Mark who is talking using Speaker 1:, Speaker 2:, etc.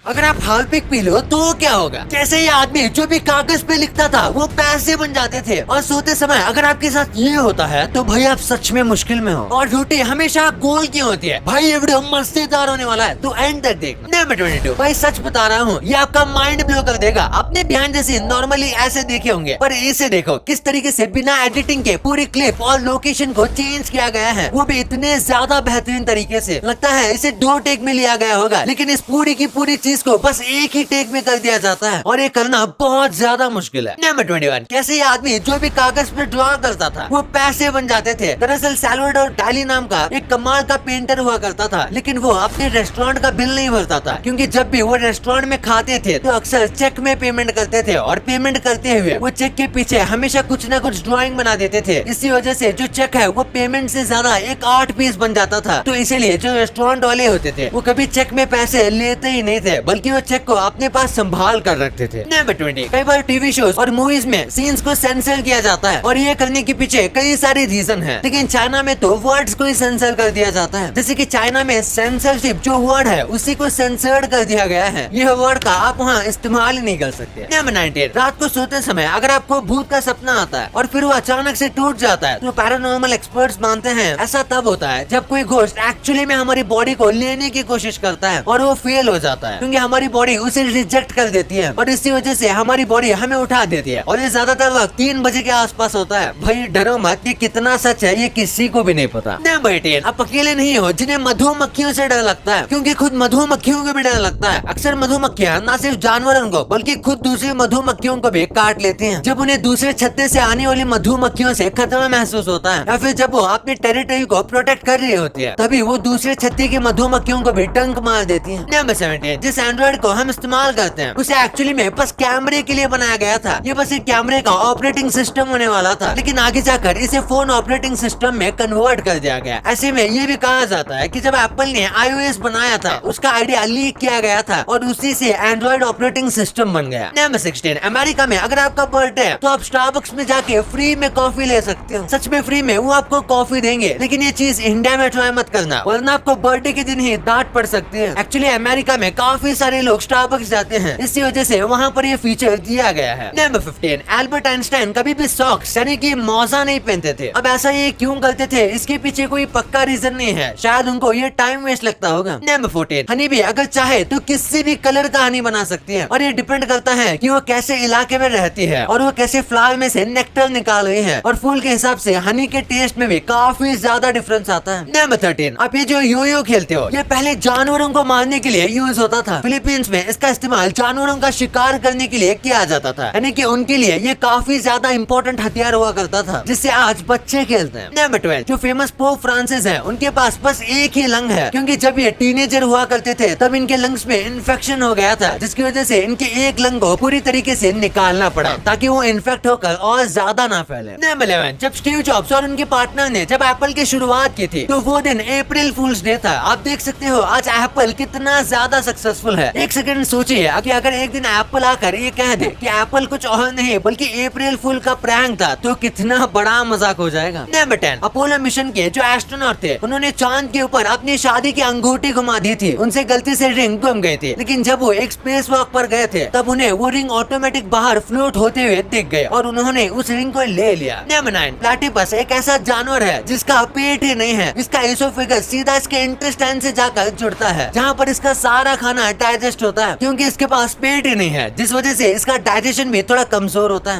Speaker 1: अगर आप Harpic P low तो क्या होगा? जैसे ये आदमी जो भी कागज पे लिखता था वो पैसे बन जाते थे। और सोते समय अगर आपके साथ ये होता है तो भाई आप सच में मुश्किल में हो। और रोटी हमेशा गोल क्यों होती है? भाई ये वीडियो मजेदार होने वाला है तो एंड तक देख। नंबर 22, भाई सच बता रहा हूँ ये आपका माइंड ब्लो कर देगा। आपने बिहाइंड द सीन नॉर्मली ऐसे देखे होंगे, पर इसे देखो किस तरीके से बिना एडिटिंग के पूरी क्लिप और लोकेशन को चेंज किया गया है, वो भी इतने ज्यादा बेहतरीन तरीके से। लगता है इसे 2 टेक में लिया गया होगा, लेकिन इस पूरी की पूरी चीज को बस एक ही टेक में कर दिया जाता है और ये करना बहुत ज्यादा मुश्किल है। नंबर 21, कैसे ये आदमी जो भी कागज पे ड्रॉ करता था वो पैसे बन जाते थे। दरअसल सैल्वाडोर डाली नाम का एक कमाल का पेंटर हुआ करता था, लेकिन वो अपने रेस्टोरेंट का बिल नहीं भरता था, क्योंकि जब भी वो रेस्टोरेंट में खाते थे तो अक्सर चेक में पेमेंट करते थे और पेमेंट करते हुए वो चेक के पीछे हमेशा कुछ न कुछ ड्राइंग बना देते थे। इसी वजह से जो चेक है वो पेमेंट से ज्यादा एक आर्ट पीस बन जाता था। तो इसीलिए जो रेस्टोरेंट वाले होते थे वो कभी चेक में पैसे लेते ही नहीं थे, बल्कि वो चेक को अपने पास संभाल कर रखते थे। नंबर 20, कई बार टीवी शोज और मूवीज में सीन्स को सेंसर किया जाता है और ये करने के पीछे कई सारे रीजन है, लेकिन चाइना में तो वर्ड्स को ही सेंसर कर दिया जाता है। जैसे कि चाइना में सेंसरशिप जो वर्ड है उसी को सेंसर्ड कर दिया गया है। यह वर्ड का आप वहाँ इस्तेमाल ही नहीं कर सकते। नंबर 19, रात को सोते समय अगर आपको भूत का सपना आता है और फिर वो अचानक से टूट जाता है तो पैरानॉर्मल एक्सपर्ट्स मानते हैं ऐसा तब होता है जब कोई घोस्ट एक्चुअली में हमारी बॉडी को लेने की कोशिश करता है और वो फेल हो जाता है, क्योंकि हमारी बॉडी उसे रिजेक्ट कर देती है और इसी वजह से हमारी बॉडी हमें उठा देती है। और ये ज्यादातर वक्त 3 बजे के आसपास होता है। भाई डरो मत, ये कितना सच है ये किसी को भी नहीं पता। नंबर 18, आप अकेले नहीं हो जिन्हें मधुमक्खियों से डर लगता है, क्योंकि खुद मधुमक्खियों को भी डर लगता है। अक्सर मधुमक्खियां न सिर्फ जानवरों को बल्कि खुद दूसरी मधुमक्खियों को भी काट लेती हैं। जब उन्हें दूसरे छत्ते से आने वाली मधुमक्खियों से खतरा महसूस होता है या फिर जब वो अपनी टेरिटरी को प्रोटेक्ट कर रही होती है, तभी वो दूसरे छत्ते की मधुमक्खियों को भी डंक मार देती है। नंबर 17, जिस एंड्रॉइड को हम इस्तेमाल करते हैं उसे एक्चुअली में बस कैमरे के लिए बनाया गया था। ये बस एक कैमरे का ऑपरेटिंग सिस्टम होने वाला था, लेकिन आगे जाकर इसे फोन ऑपरेटिंग सिस्टम में कन्वर्ट कर दिया गया। ऐसे में ये भी कहा जाता है कि जब एप्पल ने iOS बनाया था उसका आइडिया लीक किया गया था और उसी से एंड्रॉइड ऑपरेटिंग सिस्टम बन गया। नंबर 16, अमेरिका में अगर आपका बर्थडे है तो आप स्टारबक्स में जाके फ्री में कॉफी ले सकते हो। सच में फ्री में वो आपको कॉफी देंगे, लेकिन ये चीज इंडिया में ट्राई मत करना, वरना आपको बर्थडे के दिन ही डांट पड़ सकती है। एक्चुअली अमेरिका में काफी सारे लोग स्टारबक्स जाते हैं, इसी वजह से वहाँ पर ये फीचर दिया गया है। नंबर 15, एल्बर्ट आइंस्टाइन कभी भी सॉक्स यानी कि मोजा नहीं पहनते थे। अब ऐसा ये क्यों करते थे इसके पीछे कोई पक्का रीजन नहीं है, शायद उनको ये टाइम वेस्ट लगता होगा। नंबर 14, हनी भी अगर चाहे तो किसी भी कलर का हनी बना सकती है और ये डिपेंड करता है कि वो कैसे इलाके में रहती है और वो कैसे फ्लावर में से नेक्टर निकाल रही है। और फूल के हिसाब से हनी के टेस्ट में भी काफी ज्यादा डिफरेंस आता है। नंबर 13, आप ये जो यो खेलते हो ये पहले जानवरों को मारने के लिए यूज होता था। फिलीपींस में इसका इस्तेमाल जानवरों का शिकार करने के लिए किया जाता था, यानी कि उनके लिए ये काफी ज्यादा इंपॉर्टेंट हथियार हुआ करता था, जिससे आज बच्चे खेलते हैं। नंबर 12, जो फेमस पोप फ्रांसिस है उनके पास बस एक ही लंग है, क्योंकि जब ये टीनेजर हुआ करते थे तब इनके लंग्स में इन्फेक्शन हो गया था, जिसकी वजह से इनके एक लंग को पूरी तरीके से निकालना पड़ा ताकि वो इन्फेक्ट होकर और ज्यादा ना फैले। नंबर 11, जब स्टीव जॉब्स और उनके पार्टनर ने जब एप्पल की शुरुआत की थी तो वो दिन अप्रैल फूल्स डे था। आप देख सकते हो आज एप्पल कितना ज्यादा सक्सेसफुल है। एक सेकंड सोचिए कि अगर एक दिन एप्पल आकर ये कह दे कि एप्पल कुछ और नहीं बल्कि अप्रैल फूल का प्रैंक था तो कितना बड़ा मजाक हो जाएगा। नंबर 10, अपोलो मिशन के जो एस्ट्रोनॉट थे उन्होंने चांद के ऊपर अपनी शादी की अंगूठी घुमा दी थी। उनसे गलती से रिंग गुम गई थी, लेकिन जब वो एक स्पेस वॉक पर गए थे तब उन्हें वो रिंग ऑटोमेटिक बाहर फ्लोट होते हुए दिख गए और उन्होंने उस रिंग को ले लिया। नंबर 9, प्लेटिपस एक ऐसा जानवर है जिसका पेट ही नहीं है। इसका एसोफेगस सीधा इसके इंटेस्टाइन से जाकर जुड़ता है, जहाँ पर इसका सारा खाना डाइजेस्ट होता है, क्योंकि इसके पास पेट ही नहीं है, जिस वजह से इसका डाइजेशन भी थोड़ा कमजोर होता है।